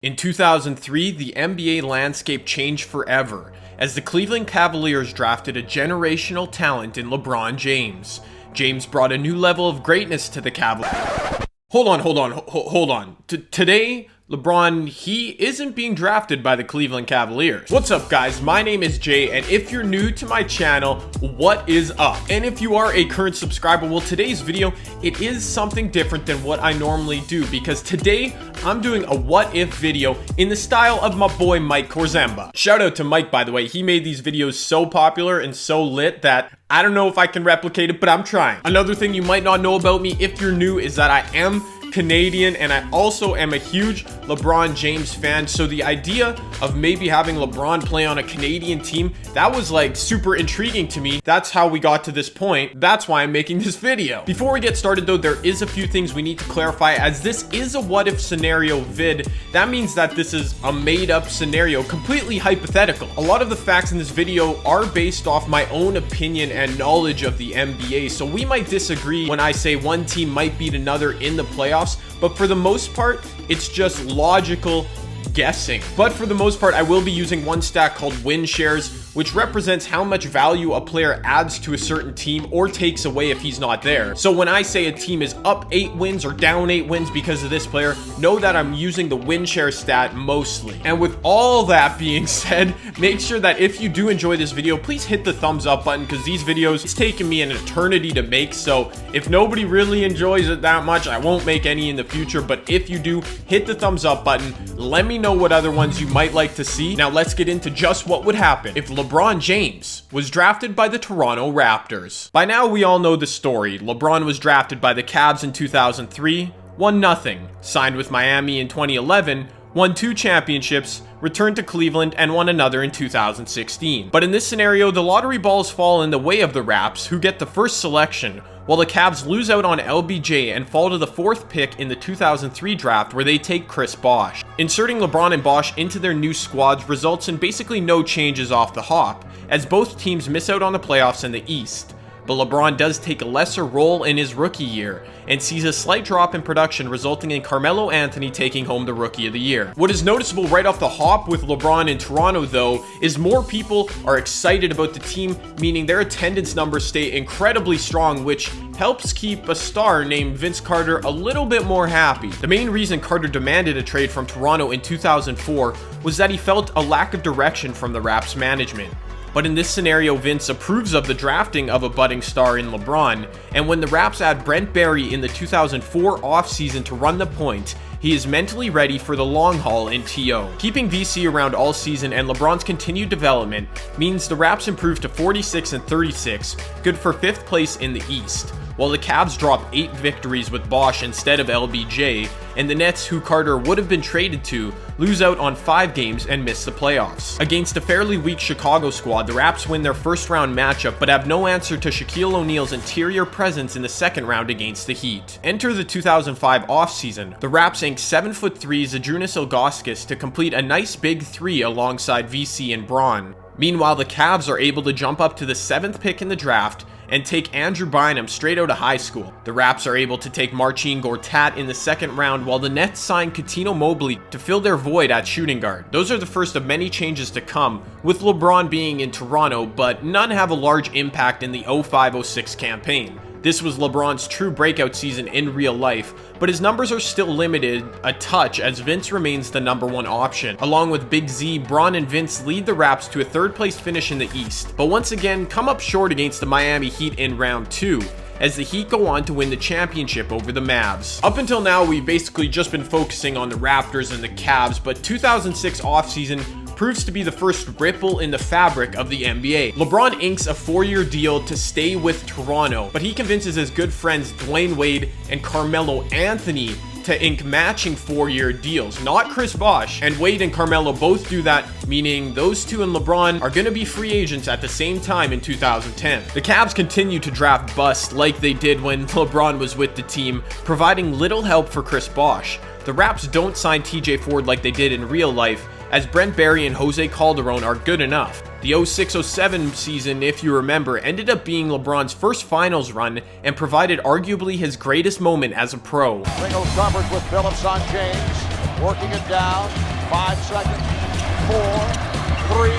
In 2003, the NBA landscape changed forever as the Cleveland Cavaliers drafted a generational talent in LeBron James. James brought a new level of greatness to the Cavaliers. Hold on. Today, LeBron, he isn't being drafted by the Cleveland Cavaliers. What's up, guys? My name is Jay, and if you're new to my channel, what is up? And if you are a current subscriber, well, today's video, it is something different than what I normally do, because today, I'm doing a what if video in the style of my boy Mike Korzemba. Shout out to Mike, by the way. He made these videos so popular and so lit that I don't know if I can replicate it, but I'm trying. Another thing you might not know about me if you're new is that I am Canadian, and I also am a huge LeBron James fan, so the idea of maybe having LeBron play on a Canadian team, that was like super intriguing to me. That's how we got to this point. That's why I'm making this video. Before we get started though, there is a few things we need to clarify, as this is a what if scenario vid. That means that this is a made up scenario, completely hypothetical. A lot of the facts in this video are based off my own opinion and knowledge of the NBA, so we might disagree when I say one team might beat another in the playoffs, but for the most part, it's just logical guessing. But for the most part, I will be using one stat called win shares, which represents how much value a player adds to a certain team or takes away if he's not there. So when I say a team is up 8 wins or down 8 wins because of this player, know that I'm using the win share stat mostly. And with all that being said, make sure that if you do enjoy this video, please hit the thumbs up button, because these videos, it's taken me an eternity to make. So if nobody really enjoys it that much, I won't make any in the future. But if you do, hit the thumbs up button. Let me know what other ones you might like to see. Now let's get into just what would happen if LeBron James was drafted by the Toronto Raptors. By now we all know the story. LeBron was drafted by the Cavs in 2003, won nothing, signed with Miami in 2011, won 2 championships, returned to Cleveland, and won another in 2016. But in this scenario, the lottery balls fall in the way of the Raps, who get the first selection, while the Cavs lose out on LBJ and fall to the 4th pick in the 2003 draft, where they take Chris Bosh. Inserting LeBron and Bosh into their new squads results in basically no changes off the hop, as both teams miss out on the playoffs in the East. But LeBron does take a lesser role in his rookie year and sees a slight drop in production, resulting in Carmelo Anthony taking home the Rookie of the Year. What is noticeable right off the hop with LeBron in Toronto though is more people are excited about the team, meaning their attendance numbers stay incredibly strong, which helps keep a star named Vince Carter a little bit more happy. The main reason Carter demanded a trade from Toronto in 2004 was that he felt a lack of direction from the Raps management. But in this scenario, Vince approves of the drafting of a budding star in LeBron, and when the Raps add Brent Barry in the 2004 offseason to run the point, he is mentally ready for the long haul in TO. Keeping VC around all season and LeBron's continued development means the Raps improve to 46-36, good for 5th place in the East, while the Cavs drop 8 victories with Bosh instead of LBJ, and the Nets, who Carter would have been traded to, lose out on 5 games and miss the playoffs. Against a fairly weak Chicago squad, the Raps win their first round matchup but have no answer to Shaquille O'Neal's interior presence in the second round against the Heat. Enter the 2005 offseason. The Raps ink 7'3" Zydrunas Ilgauskas to complete a nice big 3 alongside VC and Braun. Meanwhile, the Cavs are able to jump up to the 7th pick in the draft and take Andrew Bynum straight out of high school. The Raps are able to take Marcin Gortat in the 2nd round, while the Nets sign Coutinho Mobley to fill their void at shooting guard. Those are the first of many changes to come, with LeBron being in Toronto, but none have a large impact in the 05-06 campaign. This was LeBron's true breakout season in real life, but his numbers are still limited a touch as Vince remains the #1 option. Along with Big Z, Bron and Vince lead the Raps to a 3rd place finish in the East, but once again come up short against the Miami Heat in round 2, as the Heat go on to win the championship over the Mavs. Up until now, we've basically just been focusing on the Raptors and the Cavs, but 2006 offseason proves to be the first ripple in the fabric of the NBA. LeBron inks a 4-year deal to stay with Toronto, but he convinces his good friends Dwayne Wade and Carmelo Anthony to ink matching 4-year deals, not Chris Bosh, and Wade and Carmelo both do that, meaning those two and LeBron are going to be free agents at the same time in 2010. The Cavs continue to draft busts like they did when LeBron was with the team, providing little help for Chris Bosh. The Raps don't sign TJ Ford like they did in real life, as Brent Barry and Jose Calderon are good enough. The 06-07 season, if you remember, ended up being LeBron's first finals run and provided arguably his greatest moment as a pro. Single coverage with Phillips on James. Working it down. 5 seconds. 4, 3.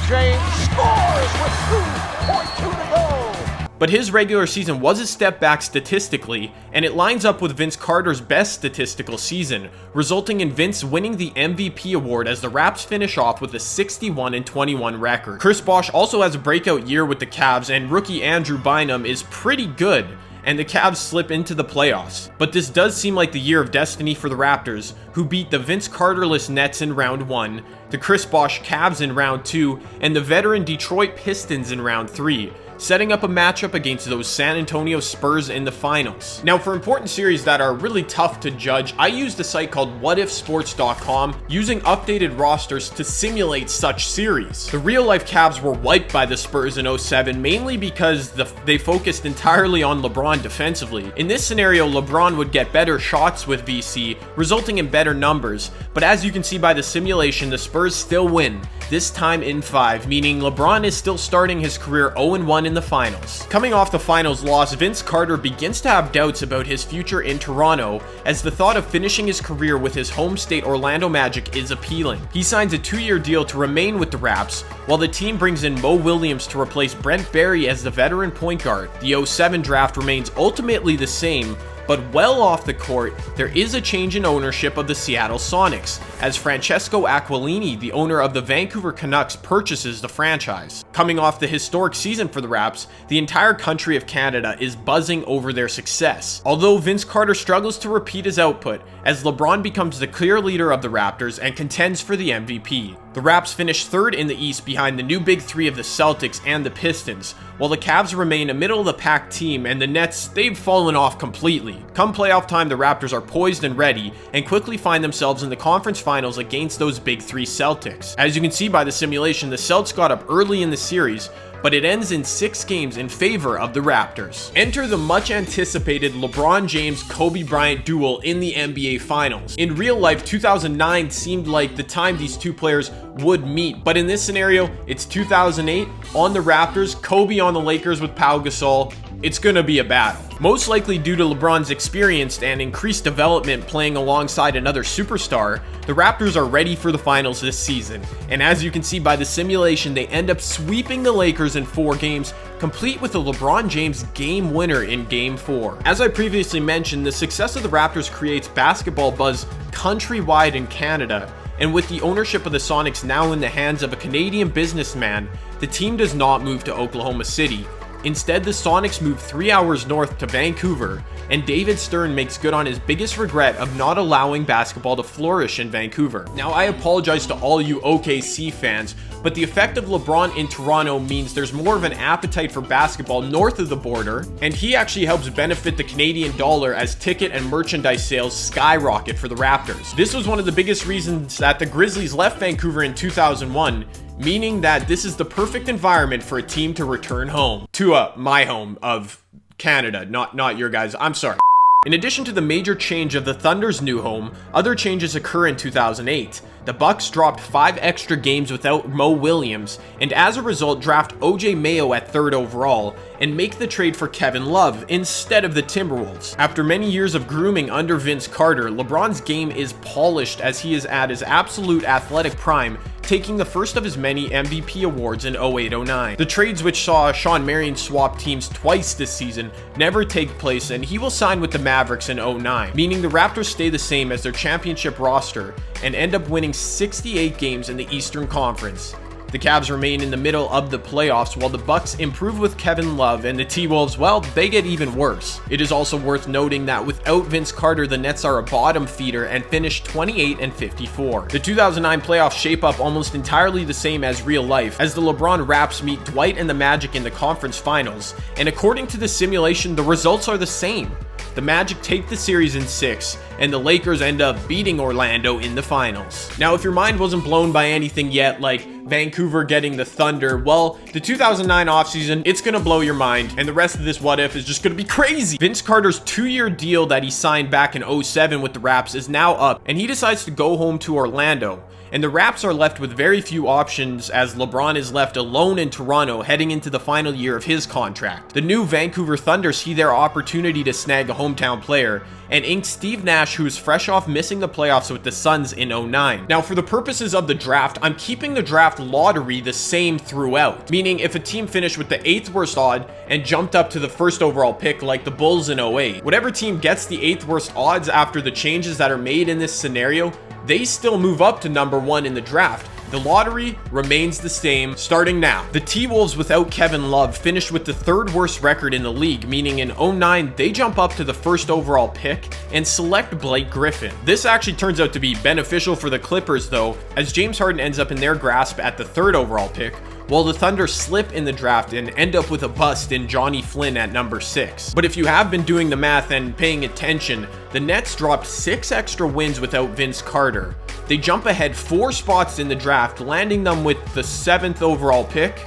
James scores with 2.2 to go. But his regular season was a step back statistically, and it lines up with Vince Carter's best statistical season, resulting in Vince winning the MVP award as the Raps finish off with a 61-21 record. Chris Bosh also has a breakout year with the Cavs, and rookie Andrew Bynum is pretty good, and the Cavs slip into the playoffs. But this does seem like the year of destiny for the Raptors, who beat the Vince Carterless Nets in round 1, the Chris Bosh Cavs in round 2, and the veteran Detroit Pistons in round 3, setting up a matchup against those San Antonio Spurs in the finals. Now, for important series that are really tough to judge, I used a site called whatifsports.com using updated rosters to simulate such series. The real-life Cavs were wiped by the Spurs in 07, mainly because they focused entirely on LeBron defensively. In this scenario, LeBron would get better shots with VC, resulting in better numbers, but as you can see by the simulation, the Spurs still win, this time in 5, meaning LeBron is still starting his career 0-1 in the finals. Coming off the finals loss, Vince Carter begins to have doubts about his future in Toronto, as the thought of finishing his career with his home state Orlando Magic is appealing. He signs a 2-year deal to remain with the Raps, while the team brings in Mo Williams to replace Brent Barry as the veteran point guard. The 07 draft remains ultimately the same, but well off the court, there is a change in ownership of the Seattle Sonics, as Francesco Aquilini, the owner of the Vancouver Canucks, purchases the franchise. Coming off the historic season for the Raps, the entire country of Canada is buzzing over their success. Although Vince Carter struggles to repeat his output, as LeBron becomes the clear leader of the Raptors and contends for the MVP. The Raps finish 3rd in the East behind the new Big Three of the Celtics and the Pistons, while the Cavs remain a middle-of-the-pack team, and the Nets, they've fallen off completely. Come playoff time, the Raptors are poised and ready, and quickly find themselves in the conference finals against those Big Three Celtics. As you can see by the simulation, the Celtics got up early in the series, but it ends in 6 games in favor of the Raptors. Enter the much anticipated LeBron James-Kobe Bryant duel in the NBA Finals. In real life, 2009 seemed like the time these two players would meet, but in this scenario, it's 2008 on the Raptors, Kobe on the Lakers with Pau Gasol. It's gonna be a battle. Most likely due to LeBron's experience and increased development playing alongside another superstar, the Raptors are ready for the finals this season. And as you can see by the simulation, they end up sweeping the Lakers in 4 games, complete with a LeBron James game winner in Game 4. As I previously mentioned, the success of the Raptors creates basketball buzz countrywide in Canada. And with the ownership of the Sonics now in the hands of a Canadian businessman, the team does not move to Oklahoma City. Instead, the Sonics move 3 hours north to Vancouver, and David Stern makes good on his biggest regret of not allowing basketball to flourish in Vancouver. Now, I apologize to all you OKC fans, but the effect of LeBron in Toronto means there's more of an appetite for basketball north of the border, and he actually helps benefit the Canadian dollar as ticket and merchandise sales skyrocket for the Raptors. This was one of the biggest reasons that the Grizzlies left Vancouver in 2001, meaning that this is the perfect environment for a team to return home. To my home of Canada, not your guys. I'm sorry. In addition to the major change of the Thunder's new home, other changes occur in 2008. The Bucks dropped 5 extra games without Mo Williams, and as a result draft OJ Mayo at 3rd overall, and make the trade for Kevin Love instead of the Timberwolves. After many years of grooming under Vince Carter, LeBron's game is polished as he is at his absolute athletic prime, taking the first of his many MVP awards in 08-09. The trades, which saw Sean Marion swap teams twice this season, never take place, and he will sign with the Mavericks in 09, meaning the Raptors stay the same as their championship roster and end up winning 68 games in the Eastern Conference. The Cavs remain in the middle of the playoffs, while the Bucks improve with Kevin Love, and the T-Wolves, well, they get even worse. It is also worth noting that without Vince Carter, the Nets are a bottom feeder and finish 28-54. The 2009 playoffs shape up almost entirely the same as real life, as the LeBron Raps meet Dwight and the Magic in the conference finals, and according to the simulation, the results are the same. The Magic take the series in 6, and the Lakers end up beating Orlando in the finals. Now, if your mind wasn't blown by anything yet, like Vancouver getting the Thunder, well, the 2009 offseason, it's gonna blow your mind, and the rest of this what if is just gonna be crazy. Vince Carter's 2-year deal that he signed back in 07 with the Raps is now up, and he decides to go home to Orlando. And the Raps are left with very few options as LeBron is left alone in Toronto heading into the final year of his contract. The new Vancouver Thunder see their opportunity to snag a hometown player, and inked Steve Nash, who is fresh off missing the playoffs with the Suns in 09. Now, for the purposes of the draft, I'm keeping the draft lottery the same throughout, meaning if a team finished with the 8th worst odd and jumped up to the 1st overall pick like the Bulls in 08, whatever team gets the 8th worst odds after the changes that are made in this scenario, they still move up to number 1 in the draft. The lottery remains the same starting now. The T-Wolves without Kevin Love finished with the 3rd worst record in the league, meaning in 09 they jump up to the 1st overall pick and select Blake Griffin. This actually turns out to be beneficial for the Clippers though, as James Harden ends up in their grasp at the 3rd overall pick, while the Thunder slip in the draft and end up with a bust in Johnny Flynn at number 6. But if you have been doing the math and paying attention, the Nets dropped 6 extra wins without Vince Carter. They jump ahead 4 spots in the draft, landing them with the 7th overall pick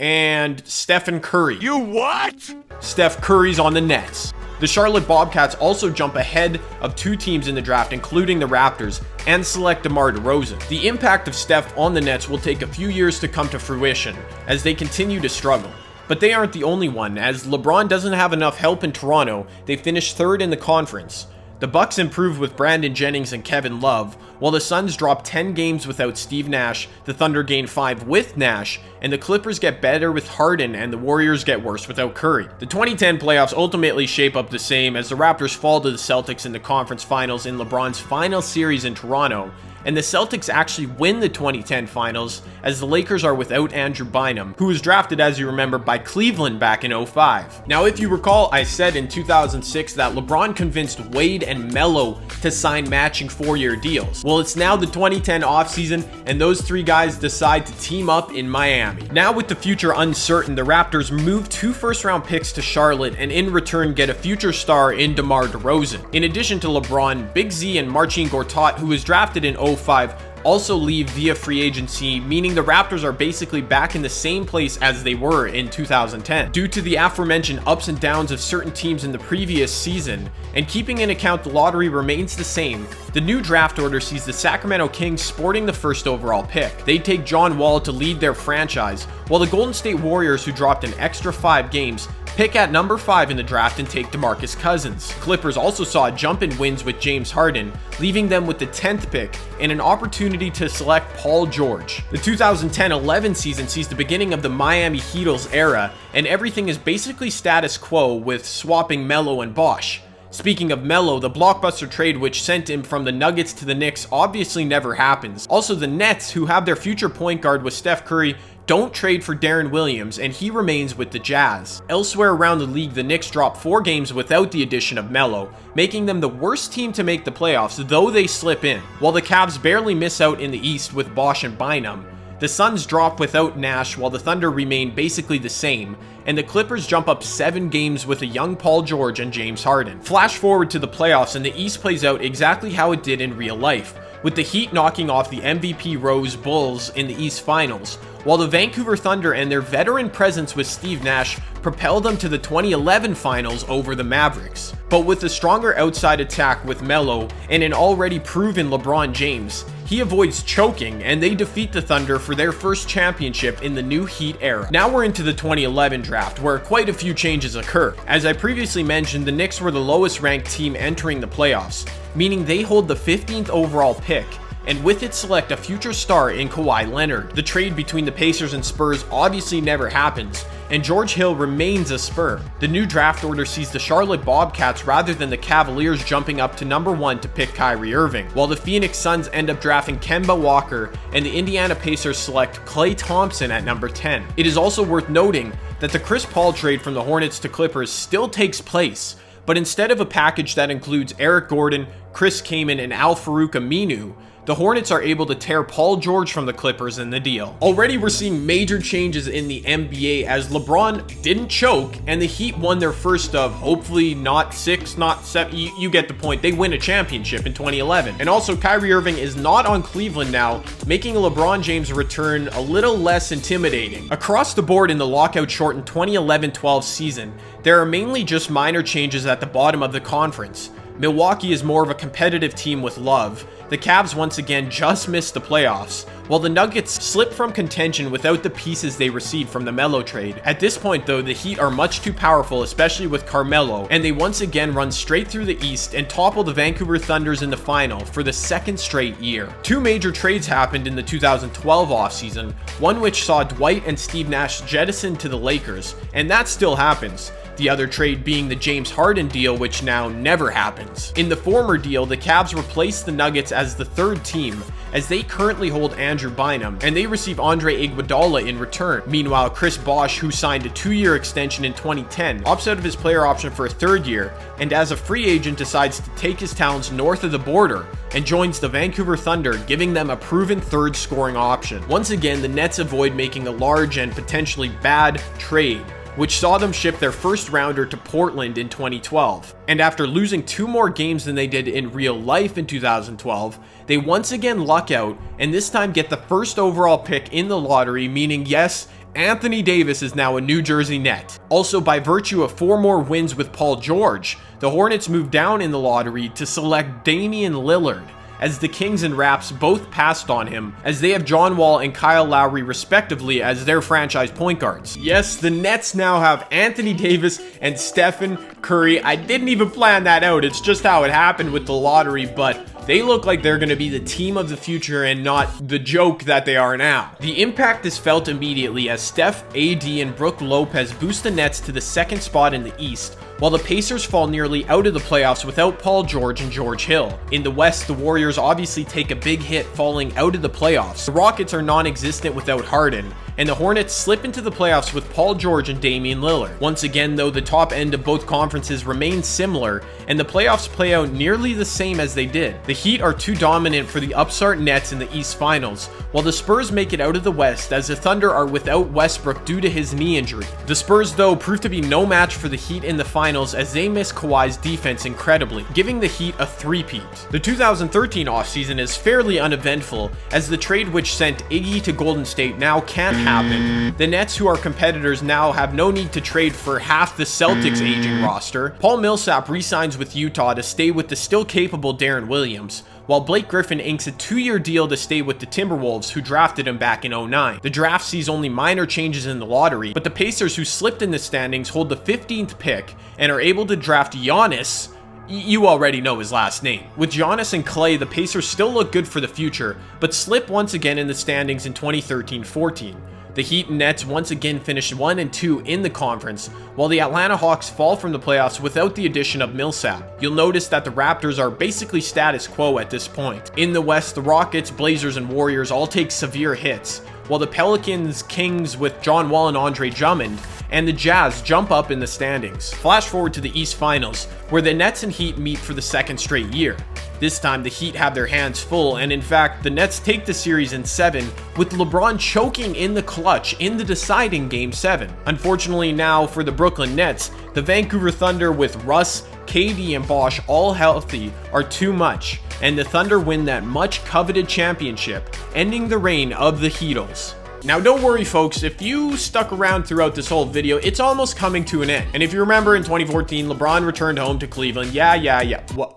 and Stephen Curry. You what? Steph Curry's on the Nets. The Charlotte Bobcats also jump ahead of 2 teams in the draft, including the Raptors, and select DeMar DeRozan. The impact of Steph on the Nets will take a few years to come to fruition as they continue to struggle. But they aren't the only one, as LeBron doesn't have enough help in Toronto. They finished 3rd in the conference. The Bucks improve with Brandon Jennings and Kevin Love, while the Suns drop 10 games without Steve Nash, the Thunder gain 5 with Nash, and the Clippers get better with Harden, and the Warriors get worse without Curry. The 2010 playoffs ultimately shape up the same as the Raptors fall to the Celtics in the conference finals in LeBron's final series in Toronto, and the Celtics actually win the 2010 finals as the Lakers are without Andrew Bynum, who was drafted, as you remember, by Cleveland back in 05. Now, if you recall, I said in 2006 that LeBron convinced Wade and Melo to sign matching 4-year deals. Well, it's now the 2010 offseason, and those 3 guys decide to team up in Miami. Now, with the future uncertain, the Raptors move 2 first-round picks to Charlotte, and in return get a future star in DeMar DeRozan. In addition to LeBron, Big Z and Marcin Gortat, who was drafted in 05, also leave via free agency, meaning the Raptors are basically back in the same place as they were in 2010. Due to the aforementioned ups and downs of certain teams in the previous season, and keeping in account the lottery remains the same, the new draft order sees the Sacramento Kings sporting the 1st overall pick. They take John Wall to lead their franchise, while the Golden State Warriors, who dropped an extra 5 games, pick at number 5 in the draft and take DeMarcus Cousins. Clippers also saw a jump in wins with James Harden, leaving them with the 10th pick and an opportunity to select Paul George. The 2010-11 season sees the beginning of the Miami Heatles era, and everything is basically status quo with swapping Melo and Bosh. Speaking of Melo, the blockbuster trade which sent him from the Nuggets to the Knicks obviously never happens. Also, the Nets, who have their future point guard with Steph Curry, don't trade for Darren Williams, and he remains with the Jazz. Elsewhere around the league, the Knicks drop 4 games without the addition of Melo, making them the worst team to make the playoffs, though they slip in. While the Cavs barely miss out in the East with Bosh and Bynum, the Suns drop without Nash, while the Thunder remain basically the same, and the Clippers jump up 7 games with a young Paul George and James Harden. Flash forward to the playoffs, and the East plays out exactly how it did in real life, with the Heat knocking off the MVP Rose Bulls in the East Finals, while the Vancouver Thunder and their veteran presence with Steve Nash propelled them to the 2011 Finals over the Mavericks. But with a stronger outside attack with Melo and an already proven LeBron James, he avoids choking, and they defeat the Thunder for their first championship in the new Heat era. Now we're into the 2011 draft, where quite a few changes occur. As I previously mentioned, the Knicks were the lowest ranked team entering the playoffs, meaning they hold the 15th overall pick, and with it select a future star in Kawhi Leonard. The trade between the Pacers and Spurs obviously never happens, and George Hill remains a Spur. The new draft order sees the Charlotte Bobcats rather than the Cavaliers jumping up to number 1 to pick Kyrie Irving, while the Phoenix Suns end up drafting Kemba Walker, and the Indiana Pacers select Klay Thompson at number 10. It is also worth noting that the Chris Paul trade from the Hornets to Clippers still takes place, but instead of a package that includes Eric Gordon, Chris Kaman, and Al-Farouq Aminu, the Hornets are able to tear Paul George from the Clippers in the deal. Already we're seeing major changes in the NBA as LeBron didn't choke and the Heat won their first of hopefully not 6, not 7, you get the point. They win a championship in 2011. And also Kyrie Irving is not on Cleveland now, making LeBron James' return a little less intimidating. Across the board in the lockout shortened 2011-12 season, there are mainly just minor changes at the bottom of the conference. Milwaukee is more of a competitive team with love. The Cavs once again just missed the playoffs, while the Nuggets slip from contention without the pieces they received from the Melo trade. At this point though, the Heat are much too powerful, especially with Carmelo, and they once again run straight through the East and topple the Vancouver Thunders in the final for the second straight year. Two major trades happened in the 2012 offseason, one which saw Dwight and Steve Nash jettisoned to the Lakers, and that still happens. The other trade being the James Harden deal, which now never happens. In the former deal, the Cavs replaced the Nuggets as the third team, as they currently hold Andrew Bynum, and they receive Andre Iguodala in return. Meanwhile, Chris Bosh, who signed a 2-year extension in 2010, opts out of his player option for a third year, and as a free agent decides to take his talents north of the border and joins the Vancouver Thunder, giving them a proven third scoring option. Once again, the Nets avoid making a large and potentially bad trade, which saw them ship their first rounder to Portland in 2012. And after losing 2 more games than they did in real life in 2012, they once again luck out and this time get the first overall pick in the lottery, meaning yes, Anthony Davis is now a New Jersey Net. Also, by virtue of 4 more wins with Paul George, the Hornets move down in the lottery to select Damian Lillard, as the Kings and Raps both passed on him, as they have John Wall and Kyle Lowry respectively as their franchise point guards. Yes, the Nets now have Anthony Davis and Stephen Curry. I didn't even plan that out, it's just how it happened with the lottery, but they look like they're going to be the team of the future and not the joke that they are now. The impact is felt immediately as Steph, AD, and Brook Lopez boost the Nets to the second spot in the East, while the Pacers fall nearly out of the playoffs without Paul George and George Hill. In the West, the Warriors obviously take a big hit falling out of the playoffs. The Rockets are non-existent without Harden, and the Hornets slip into the playoffs with Paul George and Damian Lillard. Once again though, the top end of both conferences remains similar, and the playoffs play out nearly the same as they did. The Heat are too dominant for the upstart Nets in the East Finals, while the Spurs make it out of the West as the Thunder are without Westbrook due to his knee injury. The Spurs though prove to be no match for the Heat in the finals as they miss Kawhi's defense incredibly, giving the Heat a three-peat. The 2013 offseason is fairly uneventful as the trade which sent Iggy to Golden State now can't happen. The Nets, who are competitors, now have no need to trade for half the Celtics' aging roster. Paul Millsap re-signs with Utah to stay with the still capable Deron Williams, while Blake Griffin inks a 2-year deal to stay with the Timberwolves, who drafted him back in 2009. The draft sees only minor changes in the lottery, but the Pacers, who slipped in the standings, hold the 15th pick and are able to draft Giannis. You already know his last name. With Giannis and Clay, the Pacers still look good for the future, but slip once again in the standings in 2013-14. The Heat and Nets once again finished 1 and 2 in the conference, while the Atlanta Hawks fall from the playoffs without the addition of Millsap. You'll notice that the Raptors are basically status quo at this point. In the West, the Rockets, Blazers, and Warriors all take severe hits, while the Pelicans, Kings with John Wall and Andre Drummond, and the Jazz jump up in the standings. Flash forward to the East Finals, where the Nets and Heat meet for the second straight year. This time, the Heat have their hands full, and in fact, the Nets take the series in 7, with LeBron choking in the clutch in the deciding Game 7. Unfortunately now for the Brooklyn Nets, the Vancouver Thunder with Russ, KD, and Bosh all healthy are too much, and the Thunder win that much coveted championship, ending the reign of the Heatles. Now don't worry folks, if you stuck around throughout this whole video, it's almost coming to an end. And if you remember in 2014, LeBron returned home to Cleveland.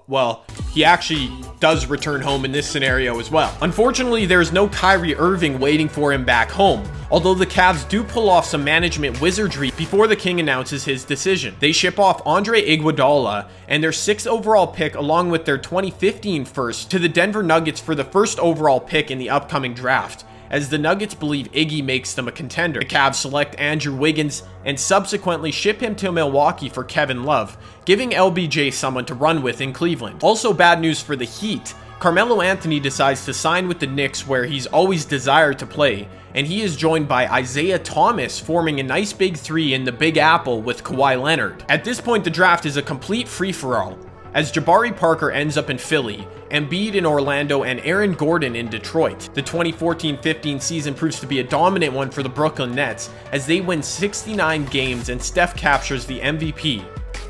Well, he actually does return home in this scenario as well. Unfortunately, there's no Kyrie Irving waiting for him back home, although the Cavs do pull off some management wizardry before the King announces his decision. They ship off Andre Iguodala and their 6th overall pick along with their 2015 first to the Denver Nuggets for the first overall pick in the upcoming draft, as the Nuggets believe Iggy makes them a contender. The Cavs select Andrew Wiggins and subsequently ship him to Milwaukee for Kevin Love, giving LBJ someone to run with in Cleveland. Also bad news for the Heat. Carmelo Anthony decides to sign with the Knicks, where he's always desired to play, and he is joined by Isaiah Thomas, forming a nice big three in the Big Apple with Kawhi Leonard. At this point, the draft is a complete free-for-all, as Jabari Parker ends up in Philly, Embiid in Orlando, and Aaron Gordon in Detroit. The 2014-15 season proves to be a dominant one for the Brooklyn Nets, as they win 69 games and Steph captures the MVP.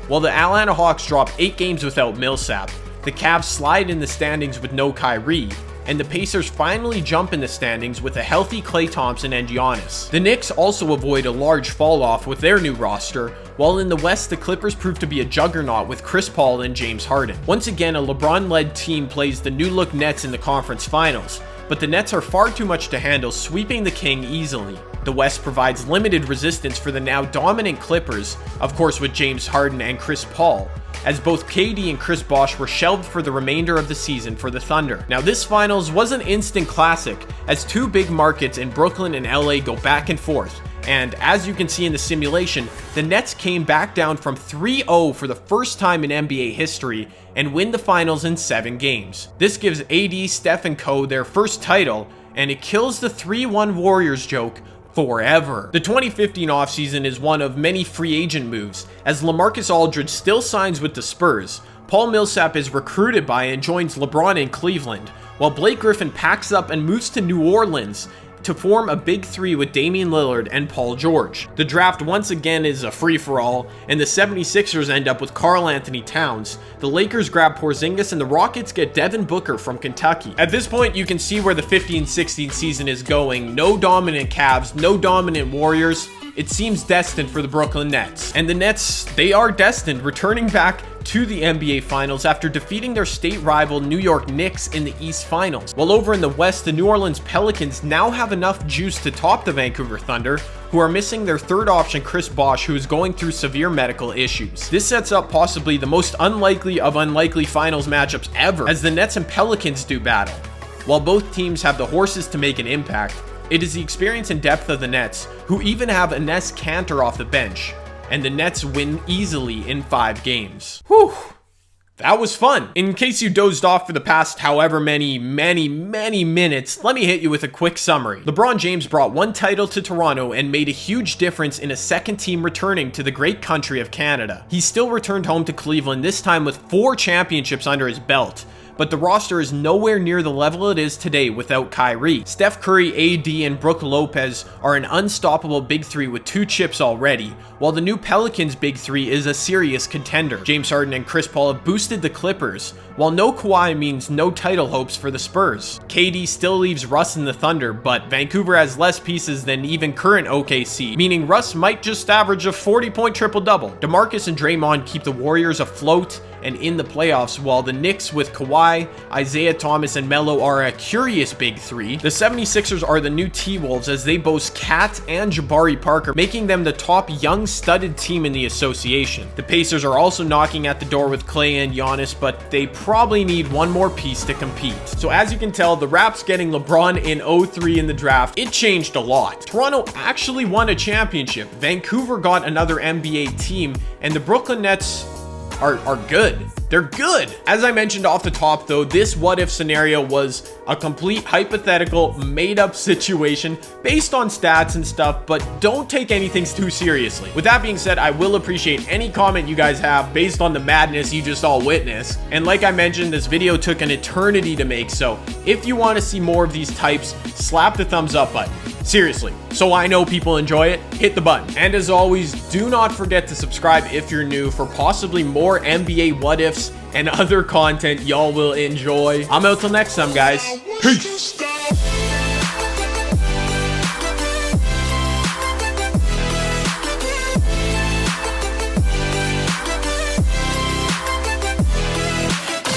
While the Atlanta Hawks drop 8 games without Millsap, the Cavs slide in the standings with no Kyrie, and the Pacers finally jump in the standings with a healthy Klay Thompson and Giannis. The Knicks also avoid a large fall-off with their new roster, while in the West the Clippers prove to be a juggernaut with Chris Paul and James Harden. Once again, a LeBron-led team plays the new-look Nets in the conference finals, but the Nets are far too much to handle, sweeping the King easily. The West provides limited resistance for the now dominant Clippers, of course with James Harden and Chris Paul, as both KD and Chris Bosh were shelved for the remainder of the season for the Thunder. Now this finals was an instant classic, as two big markets in Brooklyn and LA go back and forth, and as you can see in the simulation, the Nets came back down from 3-0 for the first time in NBA history and win the finals in 7 games. This gives AD, Steph, and co their first title, and it kills the 3-1 Warriors joke forever. The 2015 offseason is one of many free agent moves, as LaMarcus Aldridge still signs with the Spurs, Paul Millsap is recruited by and joins LeBron in Cleveland, while Blake Griffin packs up and moves to New Orleans to form a big three with Damian Lillard and Paul George. The draft once again is a free-for-all, and the 76ers end up with Karl Anthony Towns, the Lakers grab Porzingis, and the Rockets get Devin Booker from Kentucky. At this point, you can see where the 15-16 season is going. No dominant Cavs, no dominant Warriors. It seems destined for the Brooklyn Nets. And the Nets, they are destined, returning back to the NBA Finals after defeating their state rival New York Knicks in the East Finals. While over in the West, the New Orleans Pelicans now have enough juice to top the Vancouver Thunder, who are missing their third option Chris Bosh, who is going through severe medical issues. This sets up possibly the most unlikely of unlikely finals matchups ever, as the Nets and Pelicans do battle. While both teams have the horses to make an impact, it is the experience and depth of the Nets, who even have Enes Kanter off the bench, and the Nets win easily in 5 games. Whew, that was fun. In case you dozed off for the past however many minutes, let me hit you with a quick summary. LeBron James brought 1 title to Toronto and made a huge difference in a second team returning to the great country of Canada. He still returned home to Cleveland, this time with 4 championships under his belt. But the roster is nowhere near the level it is today without Kyrie. Steph Curry, AD, and Brook Lopez are an unstoppable big three with 2 chips already, while the new Pelicans big three is a serious contender. James Harden and Chris Paul have boosted the Clippers, while no Kawhi means no title hopes for the Spurs. KD still leaves Russ in the Thunder, but Vancouver has less pieces than even current OKC, meaning Russ might just average a 40-point triple-double. DeMarcus and Draymond keep the Warriors afloat and in the playoffs, while the Knicks with Kawhi, Isaiah Thomas, and Melo are a curious big three. The 76ers are the new T-Wolves, as they boast Kat and Jabari Parker, making them the top young studded team in the association. The Pacers are also knocking at the door with Klay and Giannis, but they probably need one more piece to compete. So as you can tell, the Raps getting LeBron in 03 in the draft, it changed a lot. Toronto actually won a championship, Vancouver got another NBA team, and the Brooklyn Nets are good. They're good. As I mentioned off the top though, this what if scenario was a complete hypothetical made up situation based on stats and stuff, but don't take anything too seriously. With that being said, I will appreciate any comment you guys have based on the madness you just all witnessed. And like I mentioned, this video took an eternity to make, so if you want to see more of these types, slap the thumbs up button. Seriously, so I know people enjoy it, hit the button. And as always, do not forget to subscribe if you're new for possibly more NBA what ifs and other content y'all will enjoy. I'm out till next time, guys. Peace.